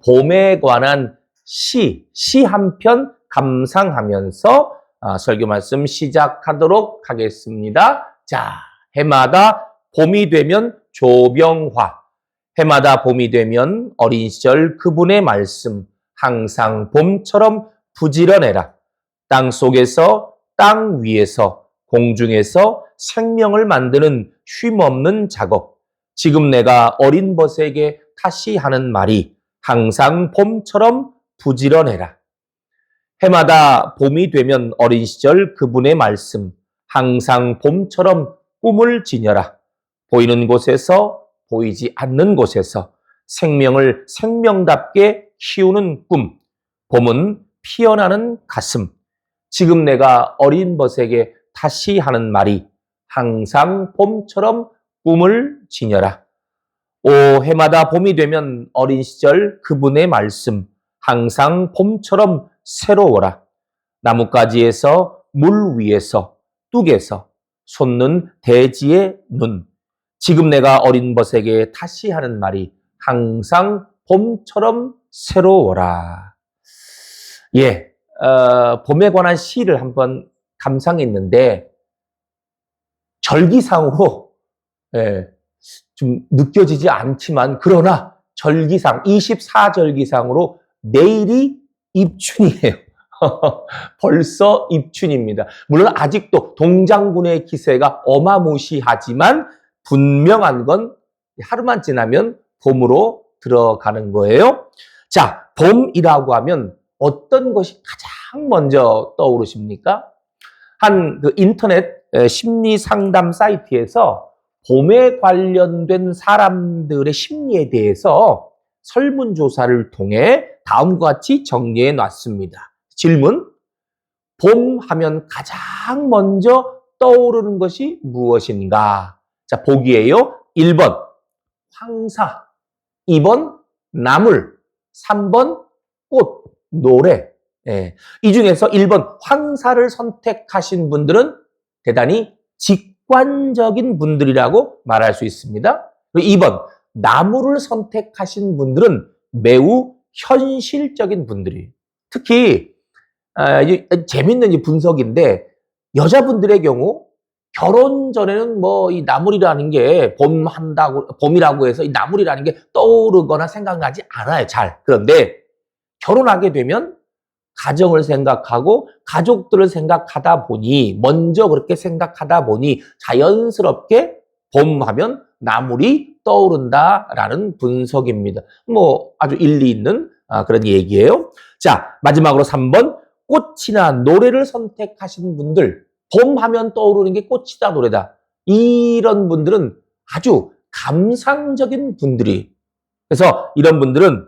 봄에 관한 시 한 편 감상하면서 설교 말씀 시작하도록 하겠습니다. 자, 해마다 봄이 되면 조병화, 해마다 봄이 되면 어린 시절 그분의 말씀, 항상 봄처럼 부지런해라. 땅 속에서, 땅 위에서, 공중에서 생명을 만드는 쉼없는 작업. 지금 내가 어린 벗에게 다시 하는 말이 항상 봄처럼 부지런해라. 해마다 봄이 되면 어린 시절 그분의 말씀, 항상 봄처럼 꿈을 지녀라. 보이는 곳에서, 보이지 않는 곳에서 생명을 생명답게 키우는 꿈. 봄은 피어나는 가슴. 지금 내가 어린 벗에게 다시 하는 말이 항상 봄처럼 꿈을 지녀라. 오, 해마다 봄이 되면 어린 시절 그분의 말씀, 항상 봄처럼 새로워라. 나뭇가지에서, 물 위에서, 뚝에서 솟는 대지의 눈. 지금 내가 어린 벗에게 다시 하는 말이 항상 봄처럼 새로워라. 예, 봄에 관한 시를 한번 감상했는데 절기상으로 좀 느껴지지 않지만 그러나 절기상 24절기상으로 내일이 입춘이에요. 벌써 입춘입니다. 물론 아직도 동장군의 기세가 어마무시하지만 분명한 건 하루만 지나면 봄으로 들어가는 거예요. 자, 봄이라고 하면 어떤 것이 가장 먼저 떠오르십니까? 한 인터넷 심리 상담 사이트에서 봄에 관련된 사람들의 심리에 대해서 설문조사를 통해 다음과 같이 정리해 놨습니다. 질문, 봄 하면 가장 먼저 떠오르는 것이 무엇인가? 자, 보기예요. 1번, 황사, 2번, 나물, 3번, 꽃, 노래. 예. 이 중에서 1번, 황사를 선택하신 분들은 대단히 직관적인 분들이라고 말할 수 있습니다. 그리고 2번, 나무를 선택하신 분들은 매우 현실적인 분들이에요. 특히 재밌는 분석인데 여자분들의 경우 결혼 전에는 뭐 이 나물이라는 게 봄이라고 해서 이 나물이라는 게 떠오르거나 생각나지 않아요, 잘. 그런데 결혼하게 되면 가정을 생각하고 가족들을 생각하다 보니 먼저 그렇게 생각하다 보니 자연스럽게 봄하면 나물이 떠오른다라는 분석입니다. 뭐 아주 일리 있는 그런 얘기예요. 자, 마지막으로 3번, 꽃이나 노래를 선택하신 분들, 봄하면 떠오르는 게 꽃이다 노래다. 이런 분들은 아주 감상적인 분들이. 그래서 이런 분들은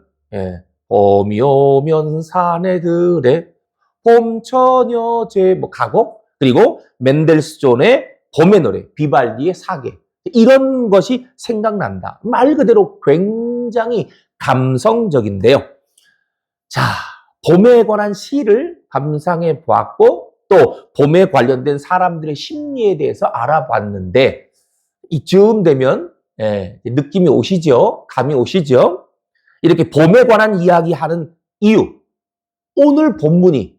봄이 오면 사내들의 봄처녀제 가곡, 그리고 맨델스존의 봄의 노래, 비발디의 사계, 이런 것이 생각난다. 말 그대로 굉장히 감성적인데요. 자, 봄에 관한 시를 감상해 보았고 또 봄에 관련된 사람들의 심리에 대해서 알아봤는데 이쯤 되면 느낌이 오시죠? 감이 오시죠? 이렇게 봄에 관한 이야기하는 이유, 오늘 본문이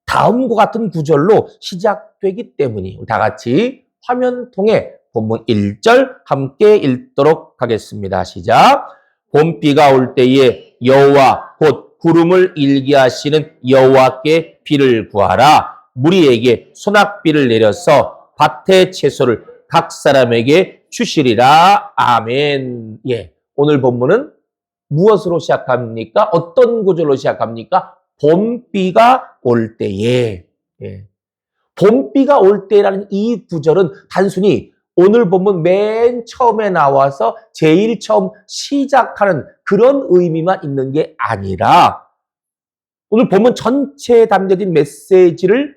다음과 같은 구절로 시작되기 때문에 다 같이 화면 통해 본문 1절 함께 읽도록 하겠습니다. 시작. 봄비가 올 때에 여호와 곧 구름을 일게 하시는 여호와께 비를 구하라. 무리에게 소낙비를 내려서 밭의 채소를 각 사람에게 주시리라. 아멘. 예, 오늘 본문은 무엇으로 시작합니까? 어떤 구절로 시작합니까? 봄비가 올 때에. 봄비가 올 때라는 이 구절은 단순히 오늘 본문 맨 처음에 나와서 제일 처음 시작하는 그런 의미만 있는 게 아니라 오늘 본문 전체에 담겨진 메시지를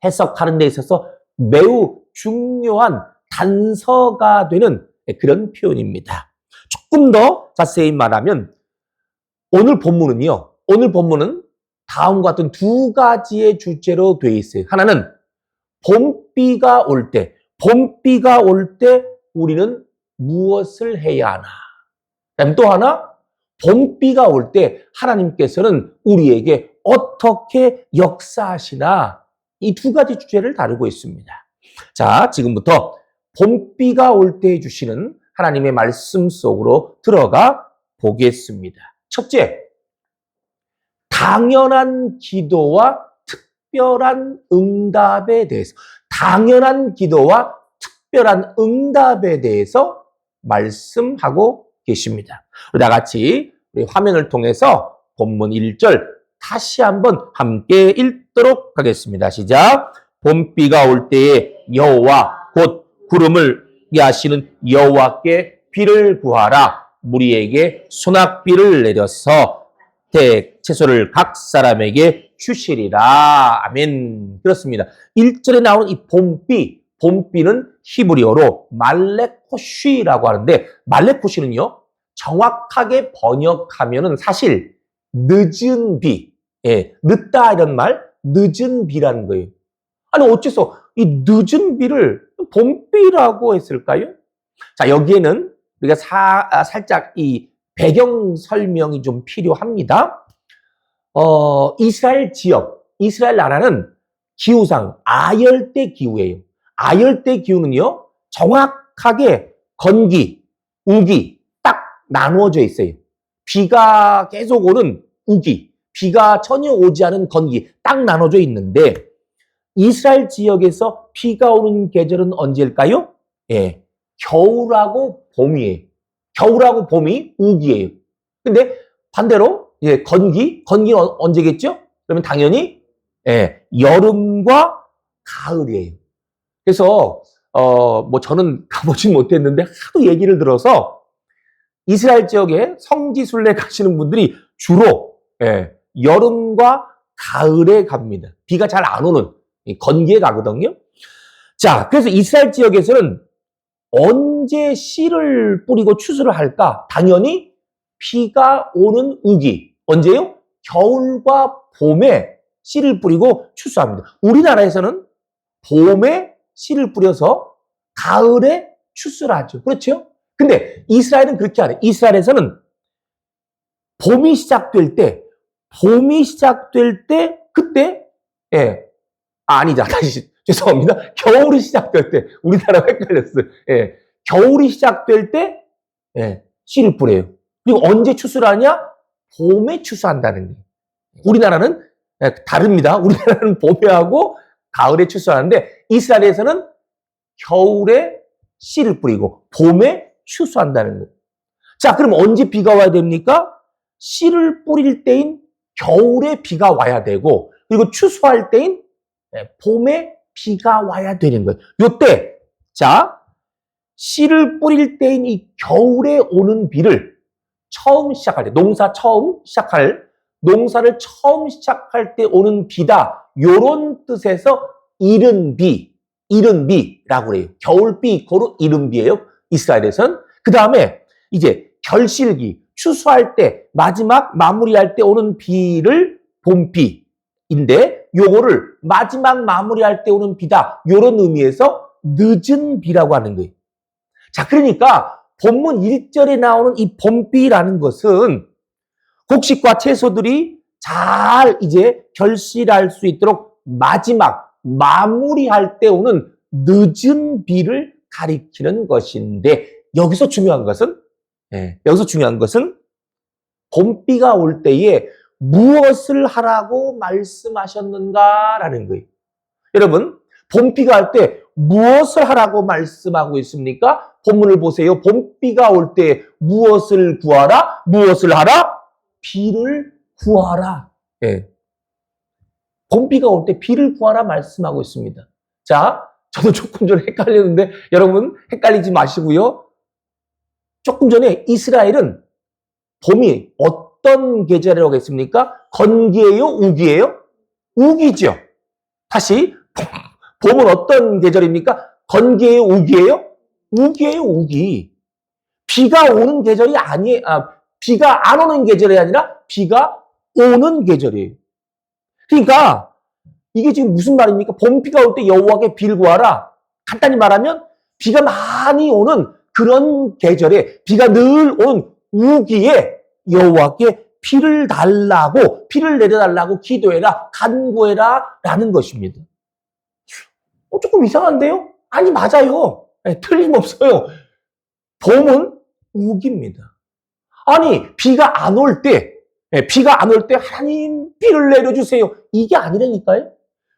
해석하는 데 있어서 매우 중요한 단서가 되는 그런 표현입니다. 조금 더 자세히 말하면 오늘 본문은 다음과 같은 두 가지의 주제로 되어 있어요. 하나는 봄비가 올 때 우리는 무엇을 해야 하나? 그다음 또 하나, 봄비가 올 때 하나님께서는 우리에게 어떻게 역사하시나 이 두 가지 주제를 다루고 있습니다. 자, 지금부터 봄비가 올 때 주시는 하나님의 말씀 속으로 들어가 보겠습니다. 첫째, 당연한 기도와 특별한 응답에 대해서, 당연한 기도와 특별한 응답에 대해서 말씀하고 계십니다. 우리 다 같이 우리 화면을 통해서 본문 1절 다시 한번 함께 읽도록 하겠습니다. 시작. 봄비가 올 때에 여호와 곧 구름을 하시는 여호와께 비를 구하라. 무리에게 소낙비를 내려서 채소를 각 사람에게 주시리라. 아멘. 그렇습니다. 1절에 나오는 이 봄비는 히브리어로 말레코쉬라고 하는데, 말레코쉬는요, 정확하게 번역하면은 사실 늦은 비, 늦다 이런 말, 늦은 비라는 거예요. 아니, 어째서 이 늦은 비를 봄비라고 했을까요? 자, 여기에는 우리가 살짝 이 배경 설명이 좀 필요합니다. 이스라엘 지역, 이스라엘 나라는 기후상 아열대 기후예요. 아열대 기후는요, 정확하게 건기, 우기 딱 나누어져 있어요. 비가 계속 오는 우기, 비가 전혀 오지 않은 건기 딱 나눠져 있는데, 이스라엘 지역에서 비가 오는 계절은 언제일까요? 겨울하고 봄이에요. 겨울하고 봄이 우기예요. 근데 반대로 건기는 언제겠죠? 그러면 당연히 여름과 가을이에요. 그래서 저는 가보진 못했는데 하도 얘기를 들어서 이스라엘 지역에 성지순례 가시는 분들이 주로 여름과 가을에 갑니다. 비가 잘 안 오는 건기에 가거든요. 자, 그래서 이스라엘 지역에서는 언제 씨를 뿌리고 추수를 할까? 당연히 비가 오는 우기. 언제요? 겨울과 봄에 씨를 뿌리고 추수합니다. 우리나라에서는 봄에 씨를 뿌려서 가을에 추수를 하죠. 그렇죠? 근데 이스라엘은 그렇게 안 해요. 이스라엘에서는 봄이 시작될 때, 그때, 아니다. 다시 죄송합니다. 겨울이 시작될 때, 우리나라가 헷갈렸어요. 겨울이 시작될 때, 씨를 뿌려요. 그리고 언제 추수를 하냐? 봄에 추수한다는 거예요. 우리나라는 다릅니다. 우리나라는 봄에 하고 가을에 추수하는데, 이스라엘에서는 겨울에 씨를 뿌리고 봄에 추수한다는 거예요. 자, 그럼 언제 비가 와야 됩니까? 씨를 뿌릴 때인 겨울에 비가 와야 되고, 그리고 추수할 때인 봄에 비가 와야 되는 거예요. 요때, 자, 씨를 뿌릴 때인 이 겨울에 오는 비를 처음 시작할 때, 농사를 처음 시작할 때 오는 비다. 요런 뜻에서 이른 비라고 그래요. 겨울비, 고로 이른 비예요. 이스라엘에선. 그 다음에 이제 결실기, 추수할 때, 마지막 마무리할 때 오는 비를 봄비인데, 요거를 마지막 마무리할 때 오는 비다. 요런 의미에서 늦은 비라고 하는 거예요. 자, 그러니까 본문 1절에 나오는 이 봄비라는 것은 곡식과 채소들이 잘 이제 결실할 수 있도록 마지막 마무리할 때 오는 늦은 비를 가리키는 것인데, 여기서 중요한 것은 봄비가 올 때에 무엇을 하라고 말씀하셨는가라는 거예요. 여러분, 봄비가 올 때 무엇을 하라고 말씀하고 있습니까? 본문을 보세요. 봄비가 올 때 무엇을 구하라? 무엇을 하라? 비를 구하라. 봄비가 올 때 비를 구하라 말씀하고 있습니다. 자, 저도 조금 전에 헷갈렸는데 여러분 헷갈리지 마시고요. 조금 전에 이스라엘은 봄이 어떤 계절이라고 했습니까? 건기예요? 우기예요? 우기죠. 다시, 봄은 어떤 계절입니까? 건기예요? 우기예요? 우기예요, 우기. 비가 오는 계절이 아니에요. 비가 안 오는 계절이 아니라 비가 오는 계절이에요. 그러니까 이게 지금 무슨 말입니까? 봄비가 올 때 여호와께 비를 구하라. 간단히 말하면 비가 많이 오는 그런 계절에, 비가 늘 오는 우기에 여호와께 비를 달라고, 비를 내려달라고 기도해라, 간구해라 라는 것입니다. 조금 이상한데요? 아니, 맞아요. 네, 틀림없어요. 봄은 우기입니다. 아니, 비가 안 올 때, 비가 안 올 때 하나님 비를 내려주세요. 이게 아니라니까요.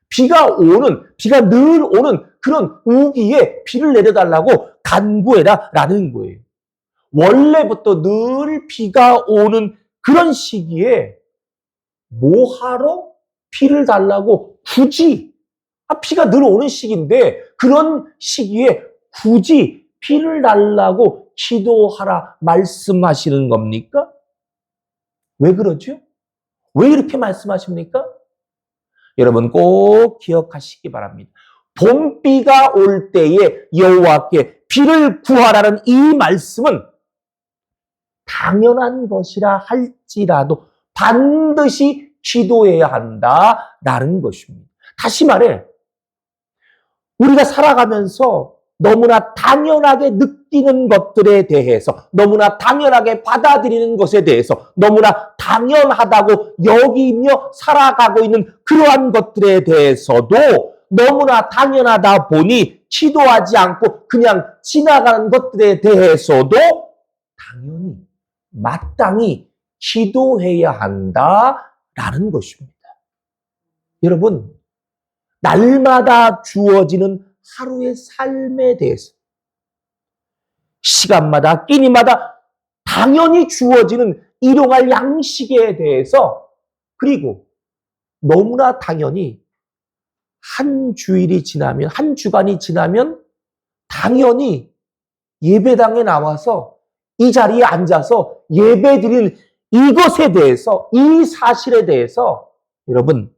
비가 늘 오는 그런 우기에 비를 내려달라고 간구해라 라는 거예요. 원래부터 늘 비가 오는 그런 시기에 뭐하러 비를 달라고 굳이, 비가 늘 오는 시기인데 그런 시기에 굳이 비를 달라고 기도하라 말씀하시는 겁니까? 왜 그러죠? 왜 이렇게 말씀하십니까? 여러분 꼭 기억하시기 바랍니다. 봄비가 올 때에 여호와께 비를 구하라는 이 말씀은 당연한 것이라 할지라도 반드시 기도해야 한다라는 것입니다. 다시 말해, 우리가 살아가면서 너무나 당연하게 느끼는 것들에 대해서, 너무나 당연하게 받아들이는 것에 대해서, 너무나 당연하다고 여기며 살아가고 있는 그러한 것들에 대해서도 너무나 당연하다 보니 기도하지 않고 그냥 지나가는 것들에 대해서도 당연히 마땅히 기도해야 한다라는 것입니다. 여러분, 날마다 주어지는 하루의 삶에 대해서, 시간마다 끼니마다 당연히 주어지는 일용할 양식에 대해서, 그리고 너무나 당연히 한 주일이 지나면, 한 주간이 지나면 당연히 예배당에 나와서 이 자리에 앉아서 예배드리는 이것에 대해서, 이 사실에 대해서 여러분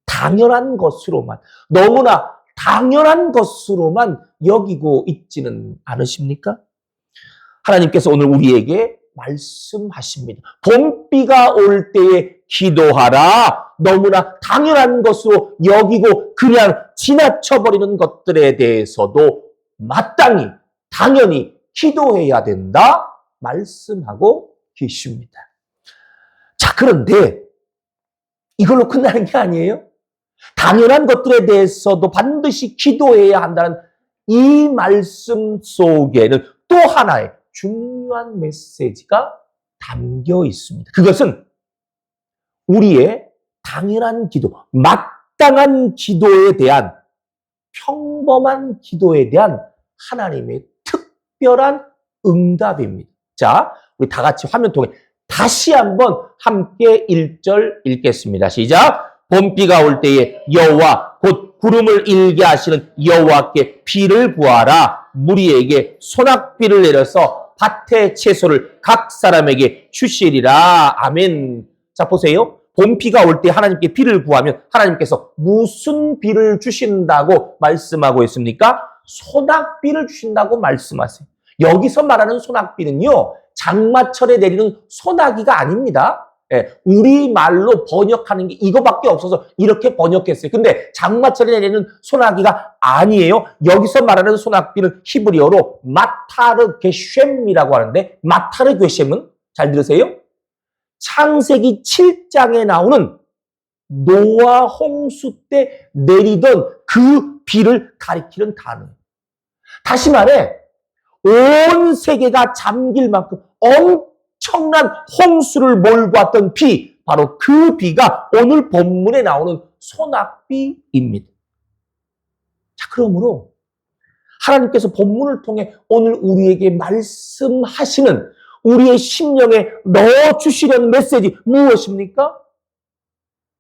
당연한 것으로만, 너무나 당연한 것으로만 여기고 있지는 않으십니까? 하나님께서 오늘 우리에게 말씀하십니다. 봄비가 올 때에 기도하라. 너무나 당연한 것으로 여기고 그냥 지나쳐버리는 것들에 대해서도 마땅히, 당연히 기도해야 된다 말씀하고 계십니다. 자, 그런데 이걸로 끝나는 게 아니에요. 당연한 것들에 대해서도 반드시 기도해야 한다는 이 말씀 속에는 또 하나의 중요한 메시지가 담겨 있습니다. 그것은 우리의 당연한 기도, 마땅한 기도에 대한, 평범한 기도에 대한 하나님의 특별한 응답입니다. 자, 우리 다 같이 화면 통해 다시 한번 함께 1절 읽겠습니다. 시작! 봄비가 올 때에 여호와 곧 구름을 일게 하시는 여호와께 비를 구하라. 무리에게 소낙비를 내려서 밭의 채소를 각 사람에게 주시리라. 아멘. 자, 보세요. 봄비가 올 때 하나님께 비를 구하면 하나님께서 무슨 비를 주신다고 말씀하고 있습니까? 소낙비를 주신다고 말씀하세요. 여기서 말하는 소낙비는요, 장마철에 내리는 소나기가 아닙니다. 우리말로 번역하는 게 이거밖에 없어서 이렇게 번역했어요. 근데 장마철에 내리는 소나기가 아니에요. 여기서 말하는 소낙비는 히브리어로 마타르 게쉔이라고 하는데, 마타르 게쉔은 잘 들으세요. 창세기 7장에 나오는 노아 홍수 때 내리던 그 비를 가리키는 단어예요. 다시 말해, 온 세계가 잠길 만큼 엄청난 홍수를 몰고 왔던 비, 바로 그 비가 오늘 본문에 나오는 소낙비입니다. 자, 그러므로 하나님께서 본문을 통해 오늘 우리에게 말씀하시는, 우리의 심령에 넣어주시려는 메시지 무엇입니까?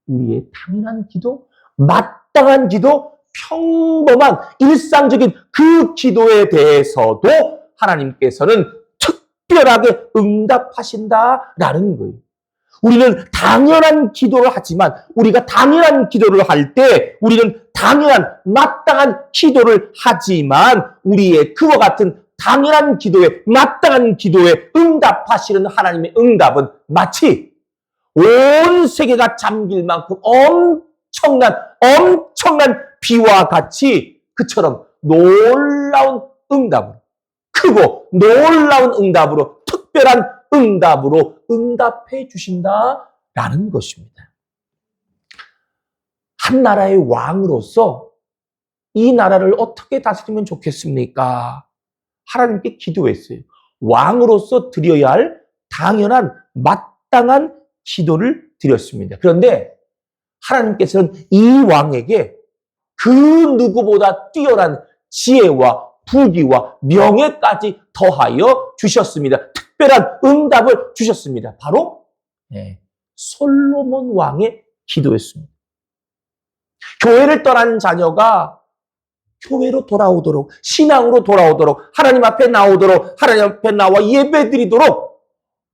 우리의 당연한 기도, 마땅한 기도, 평범한 일상적인 그 기도에 대해서도 하나님께서는 특별하게 응답하신다라는 거예요. 우리는 당연한 기도를 하지만, 우리가 당연한 기도를 할 때 우리는 당연한 마땅한 기도를 하지만, 우리의 그와 같은 당연한 기도에, 마땅한 기도에 응답하시는 하나님의 응답은 마치 온 세계가 잠길 만큼 엄청난 비와 같이 그처럼 놀라운 응답으로, 크고 놀라운 응답으로, 특별한 응답으로 응답해 주신다라는 것입니다. 한 나라의 왕으로서 이 나라를 어떻게 다스리면 좋겠습니까? 하나님께 기도했어요. 왕으로서 드려야 할 당연한 마땅한 기도를 드렸습니다. 그런데 하나님께서는 이 왕에게 그 누구보다 뛰어난 지혜와 부귀와 명예까지 더하여 주셨습니다. 특별한 응답을 주셨습니다. 바로 솔로몬 왕의 기도였습니다. 교회를 떠난 자녀가 교회로 돌아오도록, 신앙으로 돌아오도록, 하나님 앞에 나오도록, 하나님 앞에 나와 예배드리도록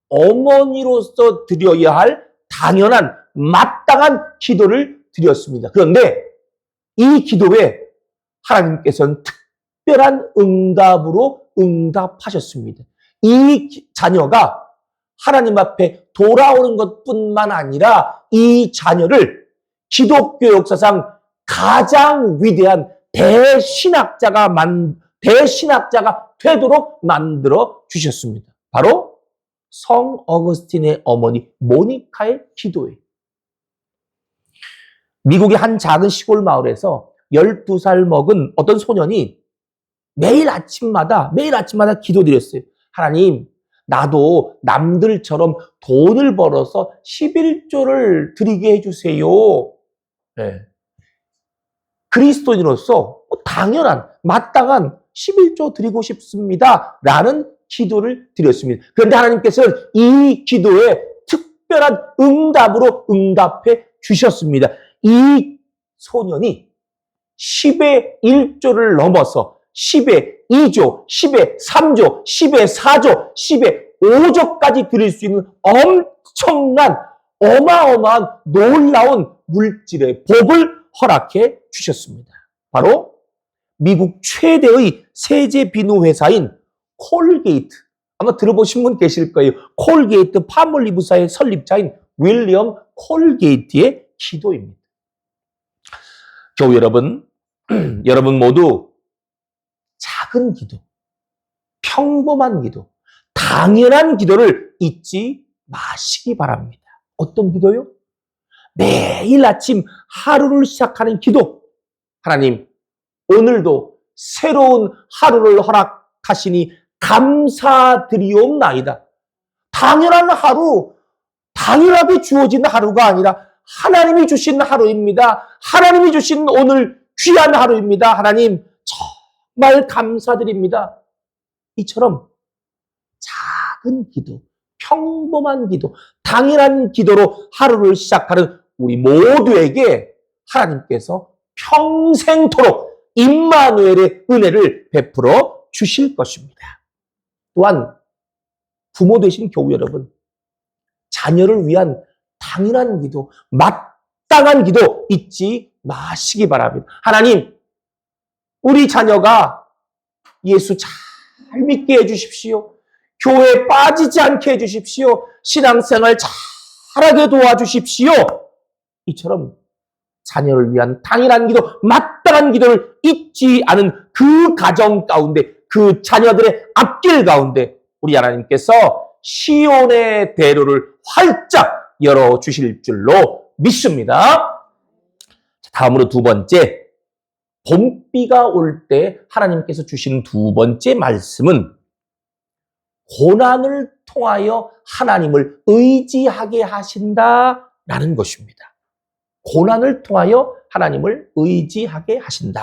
어머니로서 드려야 할 당연한 마땅한 기도를 드렸습니다. 그런데 이 기도에 하나님께서는 특별한 응답으로 응답하셨습니다. 이 자녀가 하나님 앞에 돌아오는 것뿐만 아니라 이 자녀를 기독교 역사상 가장 위대한 대신학자가 되도록 만들어 주셨습니다. 바로 성 어거스틴의 어머니 모니카의 기도예요. 미국의 한 작은 시골 마을에서 12살 먹은 어떤 소년이 매일 아침마다 기도드렸어요. 하나님, 나도 남들처럼 돈을 벌어서 11조를 드리게 해주세요. 네. 그리스도인으로서 당연한 마땅한 11조 드리고 싶습니다. 라는 기도를 드렸습니다. 그런데 하나님께서는 이 기도에 특별한 응답으로 응답해 주셨습니다. 이 소년이 10의 1조를 넘어서 10의 2조, 10의 3조, 10의 4조, 10의 5조까지 드릴 수 있는 엄청난 어마어마한 놀라운 물질의 복을 허락해 주셨습니다. 바로 미국 최대의 세제 비누 회사인 콜게이트, 아마 들어보신 분 계실 거예요. 콜게이트 파몰리브사의 설립자인 윌리엄 콜게이트의 기도입니다. 교우 여러분, 여러분 모두 작은 기도, 평범한 기도, 당연한 기도를 잊지 마시기 바랍니다. 어떤 기도요? 매일 아침 하루를 시작하는 기도. 하나님, 오늘도 새로운 하루를 허락하시니 감사드리옵나이다. 당연한 하루, 당연하게 주어진 하루가 아니라 하나님이 주신 하루입니다. 하나님이 주신 오늘 귀한 하루입니다. 하나님, 정말 감사드립니다. 이처럼 작은 기도, 평범한 기도, 당연한 기도로 하루를 시작하는 우리 모두에게 하나님께서 평생토록 임마누엘의 은혜를 베풀어 주실 것입니다. 또한 부모 되신 교우 여러분, 자녀를 위한 당연한 기도, 마땅한 기도 잊지 마시기 바랍니다. 하나님, 우리 자녀가 예수 잘 믿게 해주십시오. 교회에 빠지지 않게 해주십시오. 신앙생활 잘하게 도와주십시오. 이처럼 자녀를 위한 당연한 기도, 마땅한 기도를 잊지 않은 그 가정 가운데, 그 자녀들의 앞길 가운데 우리 하나님께서 시온의 대로를 활짝 열어주실 줄로 믿습니다. 다음으로 두 번째, 봄비가 올 때 하나님께서 주신 두 번째 말씀은 고난을 통하여 하나님을 의지하게 하신다라는 것입니다. 고난을 통하여 하나님을 의지하게 하신다.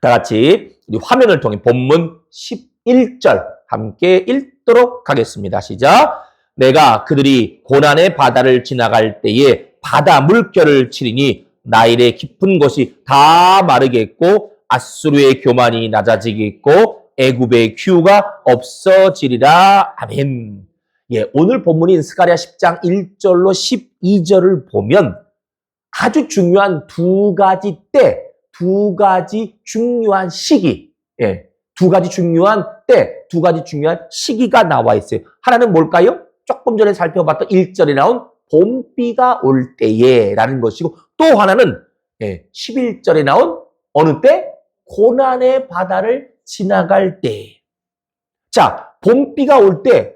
다 같이 우리 화면을 통해 본문 11절 함께 읽도록 하겠습니다. 시작. 내가 그들이 고난의 바다를 지나갈 때에 바다 물결을 치리니 나일의 깊은 곳이 다 마르겠고 아수르의 교만이 낮아지겠고 애굽의 기후가 없어지리라. 아멘. 예, 오늘 본문인 스가랴 10장 1절로 12절을 보면 아주 중요한 두 가지 때, 두 가지 중요한 시기, 두 가지 중요한 때, 두 가지 중요한 시기가 나와 있어요. 하나는 뭘까요? 조금 전에 살펴봤던 1절에 나온 봄비가 올 때에 라는 것이고, 또 하나는 11절에 나온 어느 때? 고난의 바다를 지나갈 때. 자, 봄비가 올 때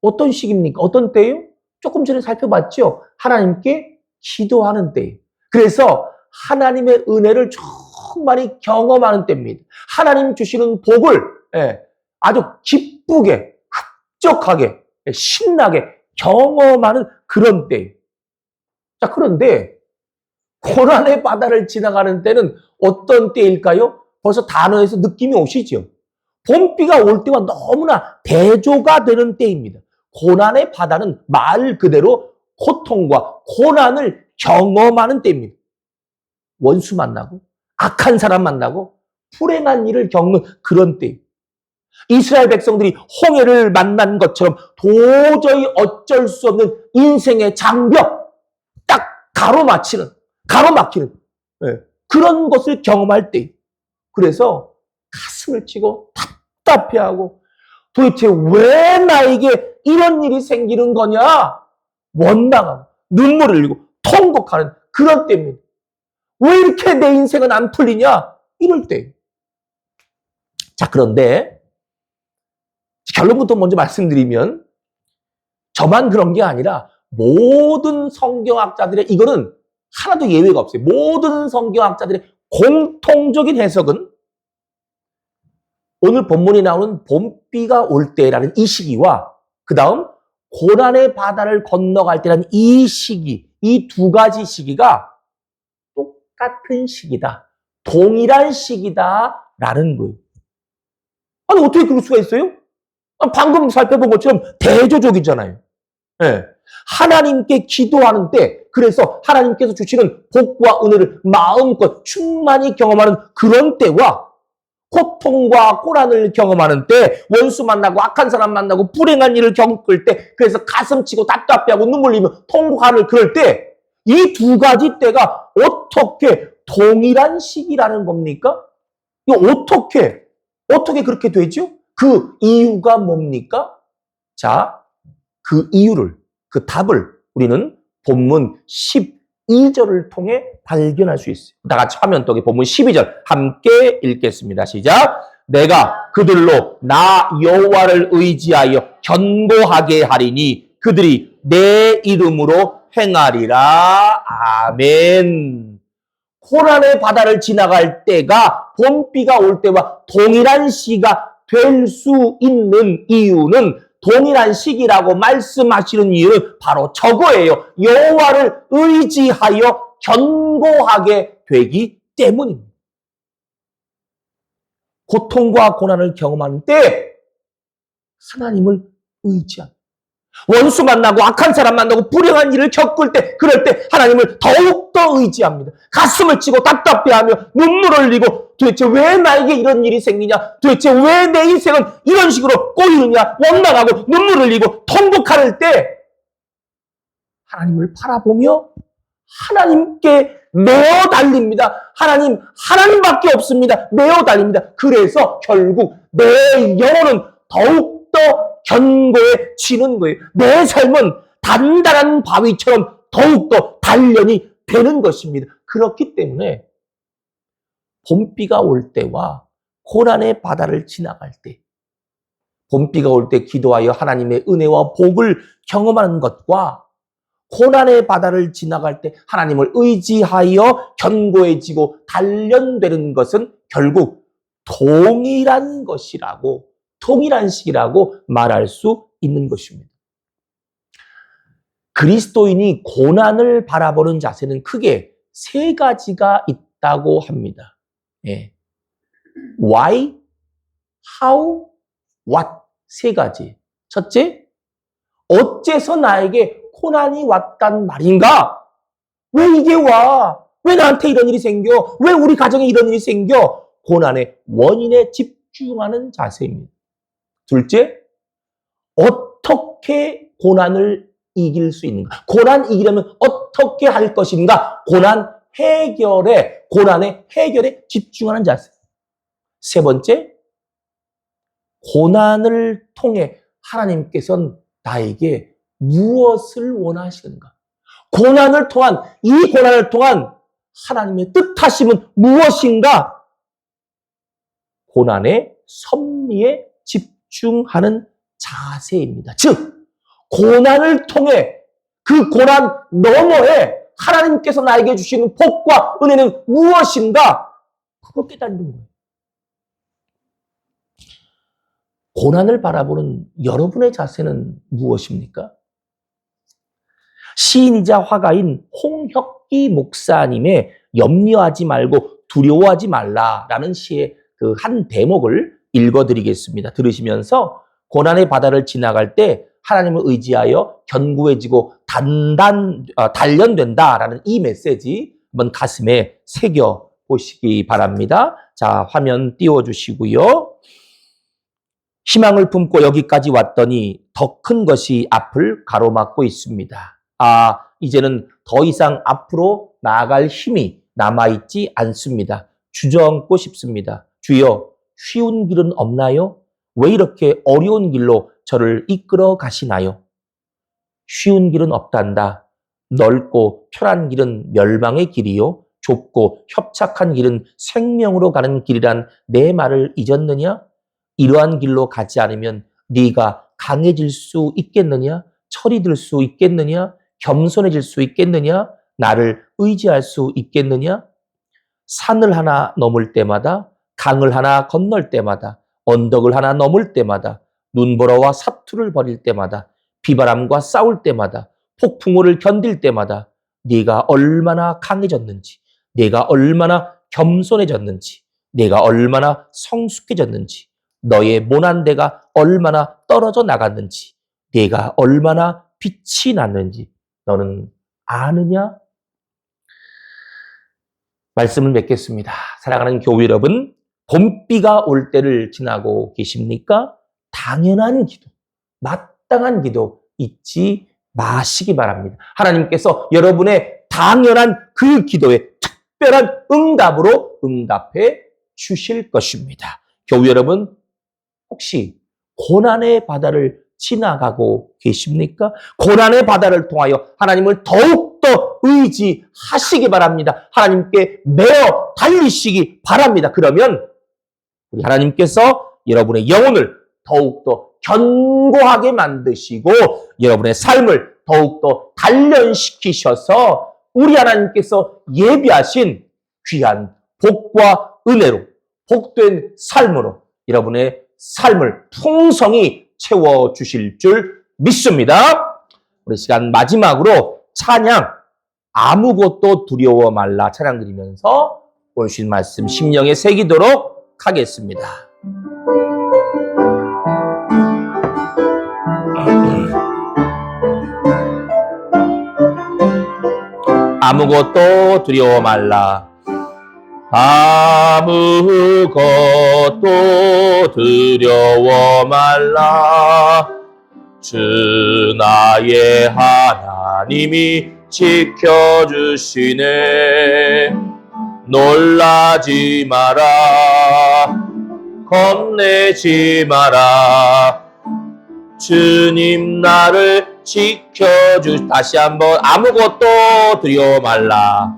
어떤 시기입니까? 어떤 때예요? 조금 전에 살펴봤죠? 하나님께 기도하는 때예요. 그래서 하나님의 은혜를 충만히 경험하는 때입니다. 하나님 주시는 복을 아주 기쁘게, 흡족하게, 신나게 경험하는 그런 때예요. 자, 그런데 고난의 바다를 지나가는 때는 어떤 때일까요? 벌써 단어에서 느낌이 오시죠? 봄비가 올 때와 너무나 대조가 되는 때입니다. 고난의 바다는 말 그대로 고통과 고난을 경험하는 때입니다. 원수 만나고 악한 사람 만나고 불행한 일을 겪는 그런 때입니다. 이스라엘 백성들이 홍해를 만난 것처럼 도저히 어쩔 수 없는 인생의 장벽, 딱 가로막히는 그런 것을 경험할 때, 그래서 가슴을 치고 답답해하고 도대체 왜 나에게 이런 일이 생기는 거냐? 원망하고 눈물을 흘리고 통곡하는 그런 때입니다. 왜 이렇게 내 인생은 안 풀리냐? 이럴 때. 자, 그런데 결론부터 먼저 말씀드리면 저만 그런 게 아니라 모든 성경학자들의, 이거는 하나도 예외가 없어요. 모든 성경학자들의 공통적인 해석은 오늘 본문에 나오는 봄비가 올 때라는 이 시기와 그 다음 고난의 바다를 건너갈 때라는 이 시기, 이 두 가지 시기가 똑같은 시기다. 동일한 시기다라는 거예요. 아니, 어떻게 그럴 수가 있어요? 방금 살펴본 것처럼 대조적이잖아요. 네. 하나님께 기도하는 때, 그래서 하나님께서 주시는 복과 은혜를 마음껏 충만히 경험하는 그런 때와 고통과 고난을 경험하는 때, 원수 만나고 악한 사람 만나고 불행한 일을 겪을 때, 그래서 가슴치고 답답해하고 눈물 흘리며 통곡하는 그럴 때, 이 두 가지 때가 어떻게 동일한 시기라는 겁니까? 이거 어떻게 그렇게 되죠? 그 이유가 뭡니까? 자, 그 이유를, 그 답을 우리는 본문 12절을 통해 발견할 수 있어요. 다 같이 화면 떡에 본문 12절 함께 읽겠습니다. 시작. 내가 그들로 나 여호와를 의지하여 견고하게 하리니 그들이 내 이름으로 행하리라. 아멘. 고난의 바다를 지나갈 때가 봄비가 올 때와 동일한 시기가 될 수 있는 이유는, 동일한 시기라고 말씀하시는 이유는 바로 저거예요. 여호와를 의지하여 견고하게 되기 때문입니다. 고통과 고난을 경험하는 때 하나님을 의지합니다. 원수 만나고 악한 사람 만나고 불행한 일을 겪을 때, 그럴 때 하나님을 더욱더 의지합니다. 가슴을 치고 답답해하며 눈물을 흘리고 도대체 왜 나에게 이런 일이 생기냐? 도대체 왜 내 인생은 이런 식으로 꼬이느냐? 원망하고 눈물을 흘리고 통곡할 때 하나님을 바라보며 하나님께 매어 달립니다. 하나님밖에 없습니다. 매어 달립니다. 그래서 결국 내 영혼은 더욱더 견고해지는 거예요. 내 삶은 단단한 바위처럼 더욱더 단련이 되는 것입니다. 그렇기 때문에 봄비가 올 때와 고난의 바다를 지나갈 때, 봄비가 올 때 기도하여 하나님의 은혜와 복을 경험하는 것과 고난의 바다를 지나갈 때 하나님을 의지하여 견고해지고 단련되는 것은 결국 동일한 것이라고, 동일한 시기라고 말할 수 있는 것입니다. 그리스도인이 고난을 바라보는 자세는 크게 세 가지가 있다고 합니다. 예. Why, how, what 세 가지. 첫째, 어째서 나에게 고난이 왔단 말인가? 왜 이게 와? 왜 나한테 이런 일이 생겨? 왜 우리 가정에 이런 일이 생겨? 고난의 원인에 집중하는 자세입니다. 둘째, 어떻게 고난을 이길 수 있는가? 고난 이기려면 어떻게 할 것인가? 고난의 해결에 집중하는 자세. 세 번째, 고난을 통해 하나님께서는 나에게 무엇을 원하시는가? 이 고난을 통한 하나님의 뜻하심은 무엇인가? 고난의 섭리에 집중하는 집중하는 자세입니다. 즉, 고난을 통해 그 고난 너머에 하나님께서 나에게 주시는 복과 은혜는 무엇인가? 그거 깨닫는 거예요. 고난을 바라보는 여러분의 자세는 무엇입니까? 시인이자 화가인 홍혁기 목사님의 염려하지 말고 두려워하지 말라라는 시의 그 한 대목을 읽어드리겠습니다. 들으시면서 고난의 바다를 지나갈 때 하나님을 의지하여 견고해지고 단련된다라는 이 메시지 한번 가슴에 새겨 보시기 바랍니다. 자, 화면 띄워주시고요. 희망을 품고 여기까지 왔더니 더 큰 것이 앞을 가로막고 있습니다. 이제는 더 이상 앞으로 나아갈 힘이 남아있지 않습니다. 주저앉고 싶습니다. 주여, 쉬운 길은 없나요? 왜 이렇게 어려운 길로 저를 이끌어 가시나요? 쉬운 길은 없단다. 넓고 편한 길은 멸망의 길이요. 좁고 협착한 길은 생명으로 가는 길이란 내 말을 잊었느냐? 이러한 길로 가지 않으면 네가 강해질 수 있겠느냐? 철이 들 수 있겠느냐? 겸손해질 수 있겠느냐? 나를 의지할 수 있겠느냐? 산을 하나 넘을 때마다, 강을 하나 건널 때마다, 언덕을 하나 넘을 때마다, 눈보라와 사투를 벌일 때마다, 비바람과 싸울 때마다, 폭풍우를 견딜 때마다 네가 얼마나 강해졌는지, 네가 얼마나 겸손해졌는지, 네가 얼마나 성숙해졌는지, 너의 모난데가 얼마나 떨어져 나갔는지, 네가 얼마나 빛이 났는지 너는 아느냐? 말씀을 맺겠습니다. 사랑하는 교회 여러분, 봄비가 올 때를 지나고 계십니까? 당연한 기도, 마땅한 기도 잊지 마시기 바랍니다. 하나님께서 여러분의 당연한 그 기도에 특별한 응답으로 응답해 주실 것입니다. 교회 여러분, 혹시 고난의 바다를 지나가고 계십니까? 고난의 바다를 통하여 하나님을 더욱더 의지하시기 바랍니다. 하나님께 매어 달리시기 바랍니다. 그러면 우리 하나님께서 여러분의 영혼을 더욱더 견고하게 만드시고 여러분의 삶을 더욱더 단련시키셔서 우리 하나님께서 예비하신 귀한 복과 은혜로 복된 삶으로 여러분의 삶을 풍성히 채워주실 줄 믿습니다. 우리 시간 마지막으로 찬양 아무것도 두려워 말라 찬양 드리면서 오늘 주신 말씀 심령에 새기도록 하겠습니다. 아무것도 두려워 말라. 아무것도 두려워 말라. 주 나의 하나님이 지켜주시네. 놀라지 마라. 겁내지 마라. 주님 나를 다시 한번 아무것도 두려워 말라.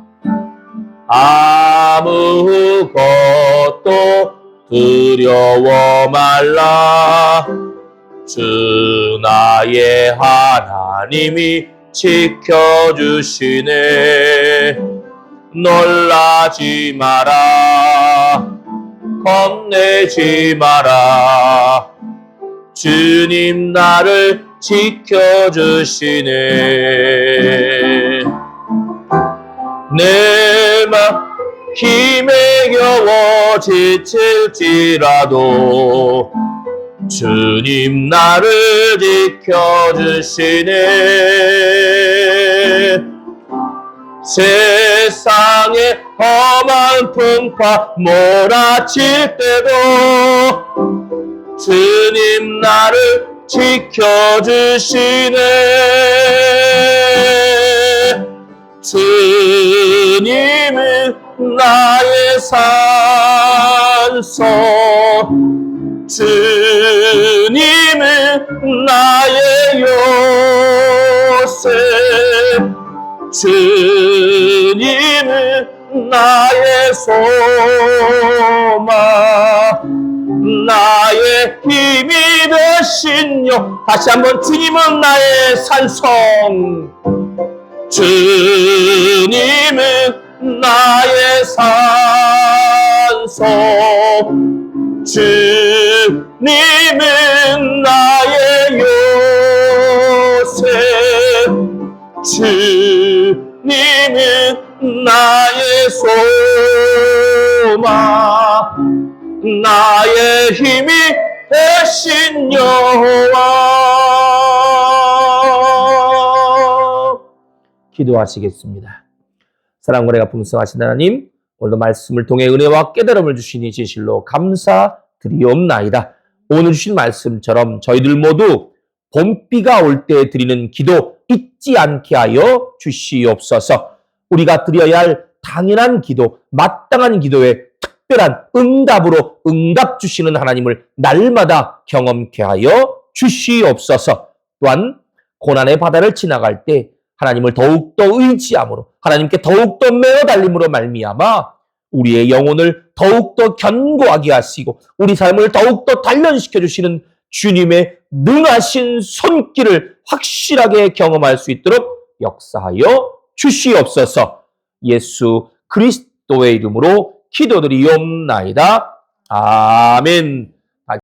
아무것도 두려워 말라. 주 나의 하나님이 지켜주시네. 놀라지 마라. 겁내지 마라. 주님 나를 지켜주시네. 내 맘 힘에 겨워 지칠지라도 주님 나를 지켜주시네. 세상에 험한 풍파 몰아칠 때도 주님 나를 지켜주시네. 주님은 나의 산소, 주님은 나의 요새, 주님은 나의 소망, 나의 힘이 되시뇨. 다시 한번 주님은 나의 산성, 주님은 나의 산성, 주님은 나의 요새, 주님은 나의 소망, 나의 힘이 되신 여호와. 기도하시겠습니다. 사랑과 은혜가 풍성하신 하나님, 오늘도 말씀을 통해 은혜와 깨달음을 주시니 진실로 감사드리옵나이다. 오늘 주신 말씀처럼 저희들 모두 봄비가 올 때 드리는 기도 잊지 않게 하여 주시옵소서. 우리가 드려야 할 당연한 기도, 마땅한 기도에 특별한 응답으로 응답 주시는 하나님을 날마다 경험케 하여 주시옵소서. 또한 고난의 바다를 지나갈 때 하나님을 더욱더 의지함으로, 하나님께 더욱더 매어 달림으로 말미암아 우리의 영혼을 더욱더 견고하게 하시고 우리 삶을 더욱더 단련시켜 주시는 주님의 능하신 손길을 확실하게 경험할 수 있도록 역사하여 주시옵소서. 예수 그리스도의 이름으로 기도드리옵나이다. 아멘.